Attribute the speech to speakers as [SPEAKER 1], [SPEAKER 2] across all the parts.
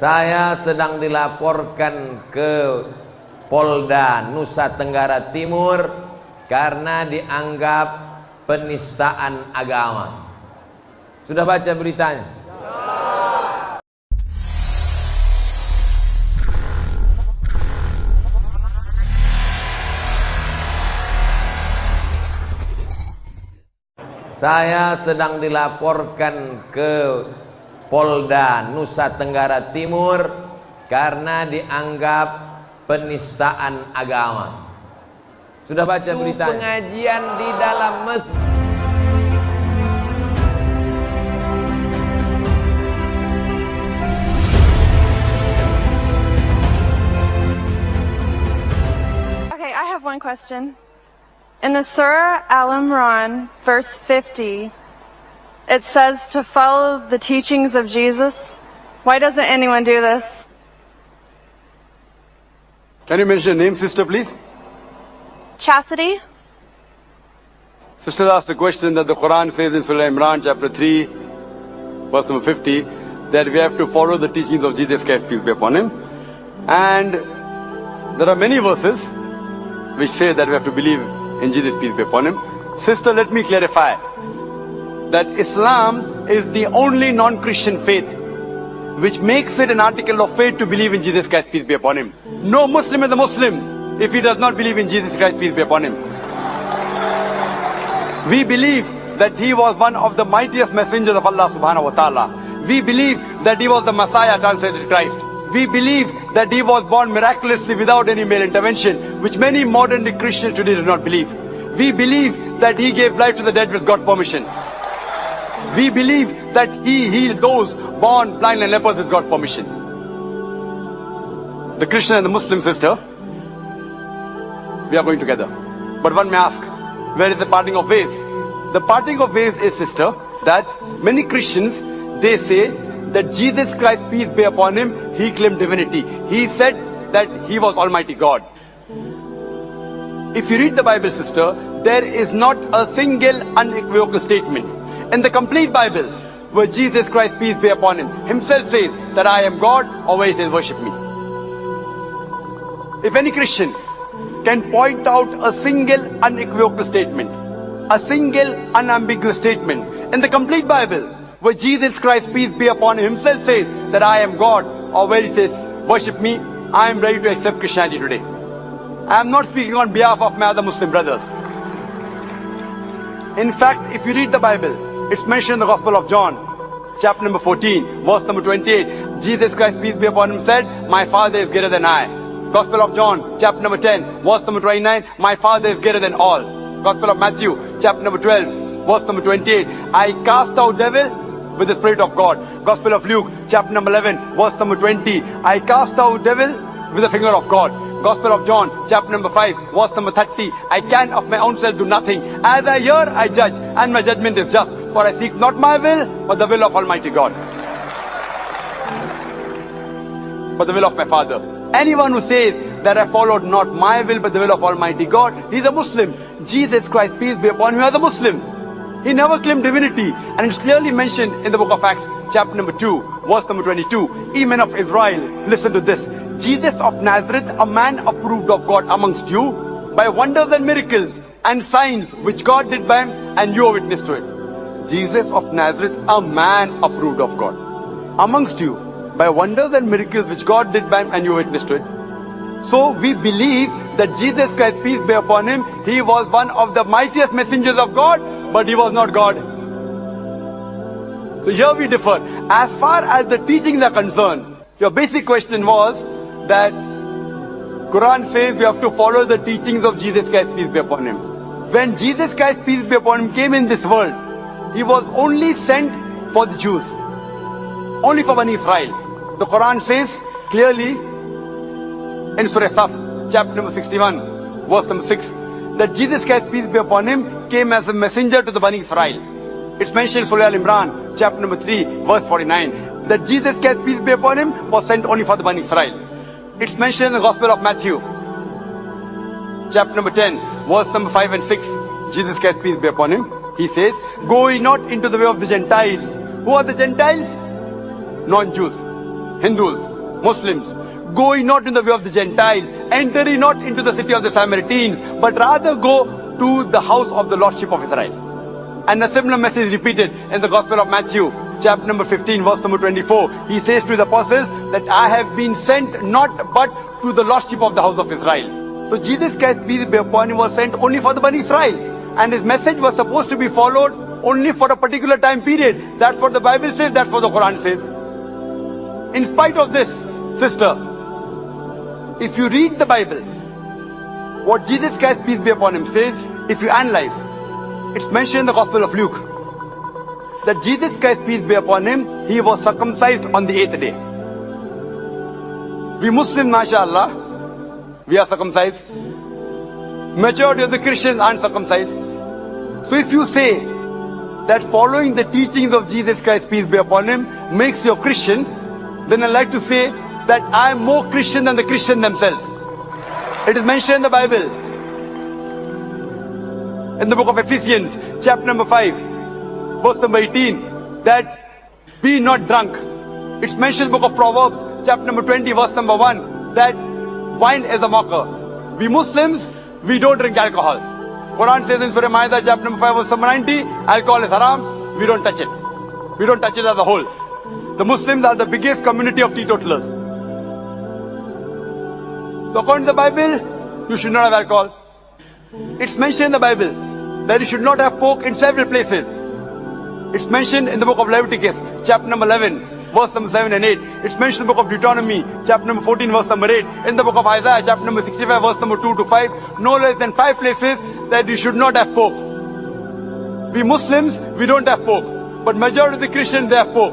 [SPEAKER 1] Saya sedang dilaporkan ke Polda Nusa Tenggara Timur karena dianggap penistaan agama. Sudah baca beritanya? Saya sedang dilaporkan ke Polda Nusa Tenggara Timur karena dianggap penistaan agama. Sudah baca beritanya? Pengajian di dalam masjid.
[SPEAKER 2] Okay, I have one question. In the Surah Al-Imran, verse 50, it says to follow the teachings of Jesus. Why doesn't anyone do this?
[SPEAKER 3] Can you mention your name, sister, please?
[SPEAKER 2] Chastity?
[SPEAKER 3] Sister asked a question that the Quran says in Surah Imran, chapter 3, verse number 50, that we have to follow the teachings of Jesus Christ, peace be upon him. And there are many verses which say that we have to believe in Jesus, peace be upon him. Sister, let me clarify that Islam is the only non-Christian faith which makes it an article of faith to believe in Jesus Christ, peace be upon him. No Muslim is a Muslim if he does not believe in Jesus Christ, peace be upon him. We believe that he was one of the mightiest messengers of Allah subhanahu wa ta'ala. We believe that he was the Messiah, translated Christ. We believe that he was born miraculously without any male intervention, which many modern day Christians today do not believe. We believe that he gave life to the dead with God's permission. We believe that he healed those born blind and lepers with God's permission. The Christian and the Muslim, sister, we are going together. But one may ask, where is the parting of ways? The parting of ways is, sister, that many Christians, they say that Jesus Christ, peace be upon him, he claimed divinity. He said that he was Almighty God. If you read the Bible, sister, there is not a single unequivocal statement in the complete Bible where Jesus Christ, peace be upon him, himself says that I am God, or where he says worship me. If any Christian can point out a single unequivocal statement, a single unambiguous statement in the complete Bible where Jesus Christ, peace be upon him, himself says that I am God, or where he says worship me, I am ready to accept Christianity today. I am not speaking on behalf of my other Muslim brothers. In fact, if you read the Bible, it's mentioned in the Gospel of John, chapter number 14, verse number 28. Jesus Christ, peace be upon him, said, my Father is greater than I. Gospel of John, chapter number 10, verse number 29, my Father is greater than all. Gospel of Matthew, chapter number 12, verse number 28, I cast out devil with the Spirit of God. Gospel of Luke, chapter number 11, verse number 20, I cast out devil with the finger of God. Gospel of John, chapter number 5, verse number 30, I can of my own self do nothing. As I hear, I judge, and my judgment is just. For I seek not my will, but the will of Almighty God. For the will of my Father. Anyone who says that I followed not my will, but the will of Almighty God, he is a Muslim. Jesus Christ, peace be upon him, is a Muslim. He never claimed divinity, and it's clearly mentioned in the book of Acts, chapter number 2, verse number 22. Ye men of Israel, listen to this. Jesus of Nazareth, a man approved of God amongst you, by wonders and miracles and signs which God did by him, and you are witness to it. Jesus of Nazareth, a man approved of God amongst you, by wonders and miracles which God did by him, and you are witness to it. So we believe that Jesus Christ, peace be upon him, he was one of the mightiest messengers of God, but he was not God. So here we differ. As far as the teachings are concerned, your basic question was that Quran says we have to follow the teachings of Jesus Christ, peace be upon him. When Jesus Christ, peace be upon him, came in this world, he was only sent for the Jews, only for Bani Israel. The Quran says clearly in Surah Saf, chapter number 61, verse number 6, that Jesus Christ, peace be upon him, came as a messenger to the Bani Israel. It's mentioned in Surah Al-Imran, chapter number 3, verse 49, that Jesus Christ, peace be upon him, was sent only for the Bani Israel. It's mentioned in the Gospel of Matthew, chapter number 10, verse number 5 and 6. Jesus Christ, peace be upon him, he says, go ye not into the way of the Gentiles. Who are the Gentiles? Non-Jews. Hindus, Muslims, go ye not in the way of the Gentiles, enter ye not into the city of the Samaritans, but rather go to the house of the Lordship of Israel. And a similar message is repeated in the Gospel of Matthew, chapter number 15, verse number 24. He says to the apostles that I have been sent not but to the Lordship of the house of Israel. So Jesus Christ, peace be upon him, was sent only for the Bani Israel. And his message was supposed to be followed only for a particular time period. That's what the Bible says, that's what the Quran says. In spite of this, sister, if you read the Bible, what Jesus Christ, peace be upon him, says, if you analyze, it's mentioned in the Gospel of Luke that Jesus Christ, peace be upon him, he was circumcised on the 8th day. We Muslims, mashallah, we are circumcised. Majority of the Christians aren't circumcised. So if you say that following the teachings of Jesus Christ, peace be upon him, makes you a Christian, then I'd like to say that I am more Christian than the Christians themselves. It is mentioned in the Bible, in the book of Ephesians, chapter number 5, verse number 18, that be not drunk. It's mentioned in the book of Proverbs, chapter number 20, verse number 1, that wine is a mocker. We Muslims, we don't drink alcohol. Quran says in Surah Ma'idah, chapter number 5, verse number 90, alcohol is haram, we don't touch it. We don't touch it as a whole. The Muslims are the biggest community of teetotalers. So according to the Bible, you should not have alcohol. It's mentioned in the Bible that you should not have pork in several places. It's mentioned in the book of Leviticus, chapter number 11, verse number 7 and 8. It's mentioned in the book of Deuteronomy, chapter number 14, verse number 8. In the book of Isaiah, chapter number 65, verse number 2 to 5. No less than 5 places that you should not have pork. We Muslims, we don't have pork. But majority of the Christians, they have pork.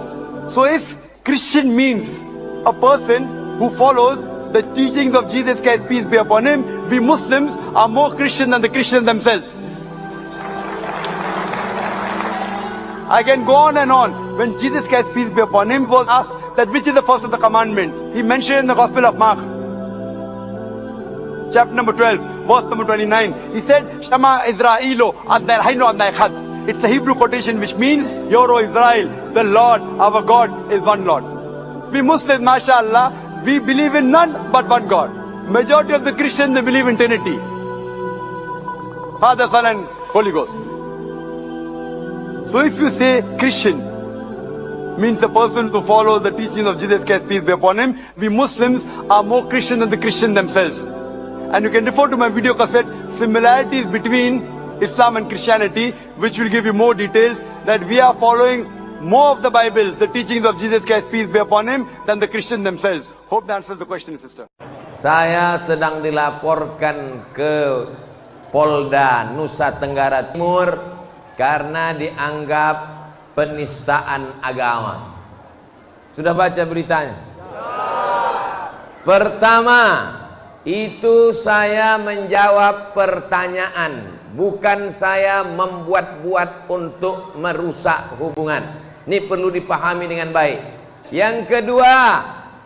[SPEAKER 3] So if Christian means a person who follows the teachings of Jesus Christ, peace be upon him, we Muslims are more Christian than the Christians themselves. I can go on and on. When Jesus Christ, peace be upon him, was asked that which is the first of the commandments, he mentioned in the Gospel of Mark, chapter number 12, verse number 29. He said, Shama Israelo Adnai Haino Adnai Khad. It's a Hebrew quotation which means, Hear, O Israel, the Lord, our God, is one Lord. We Muslims, mashallah, we believe in none but one God. Majority of the Christians, they believe in Trinity. Father, Son and Holy Ghost. So if you say Christian means the person who follows the teachings of Jesus Christ, peace be upon him, we Muslims are more Christian than the Christians themselves. And you can refer to my video cassette, similarities between Islam and Christianity, which will give you more details, that we are following more of the Bibles, the teachings of Jesus Christ, peace be upon him, than the Christians themselves. Hope that answers the question, sister.
[SPEAKER 1] Saya sedang dilaporkan ke Polda Nusa Tenggara Timur karena dianggap penistaan agama. Sudah baca beritanya? Pertama, itu saya menjawab pertanyaan, bukan saya membuat-buat untuk merusak hubungan. Ini perlu dipahami dengan baik. Yang kedua,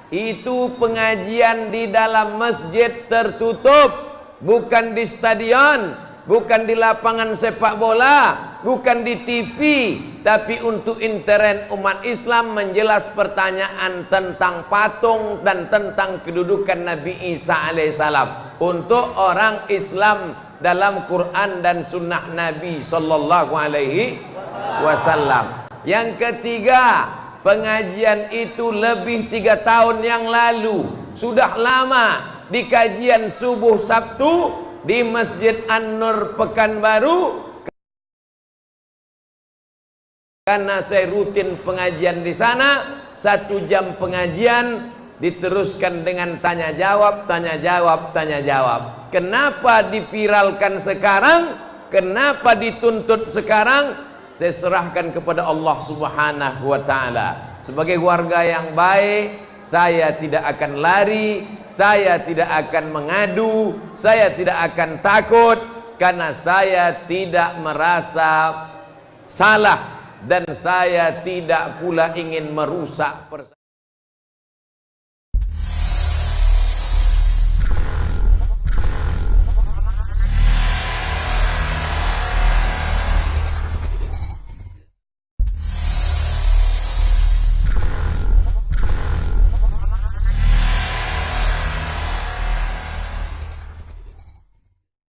[SPEAKER 1] itu pengajian di dalam masjid tertutup, bukan di stadion, bukan di lapangan sepak bola, bukan di TV, tapi untuk intern umat Islam menjelas pertanyaan tentang patung dan tentang kedudukan Nabi Isa alaihissalam untuk orang Islam dalam Quran dan sunnah Nabi sallallahu alaihi wasallam. Yang ketiga, pengajian itu lebih 3 tahun yang lalu, sudah lama di kajian subuh Sabtu di Masjid An-Nur Pekanbaru, karena saya rutin pengajian di sana. 1 jam pengajian diteruskan dengan tanya jawab, tanya jawab, tanya jawab. Kenapa diviralkan sekarang? Kenapa dituntut sekarang? Saya serahkan kepada Allah Subhanahu wa ta'ala. Sebagai warga yang baik, saya tidak akan lari, saya tidak akan mengadu, saya tidak akan takut, karena saya tidak merasa salah dan saya tidak pula ingin merusak persatuan.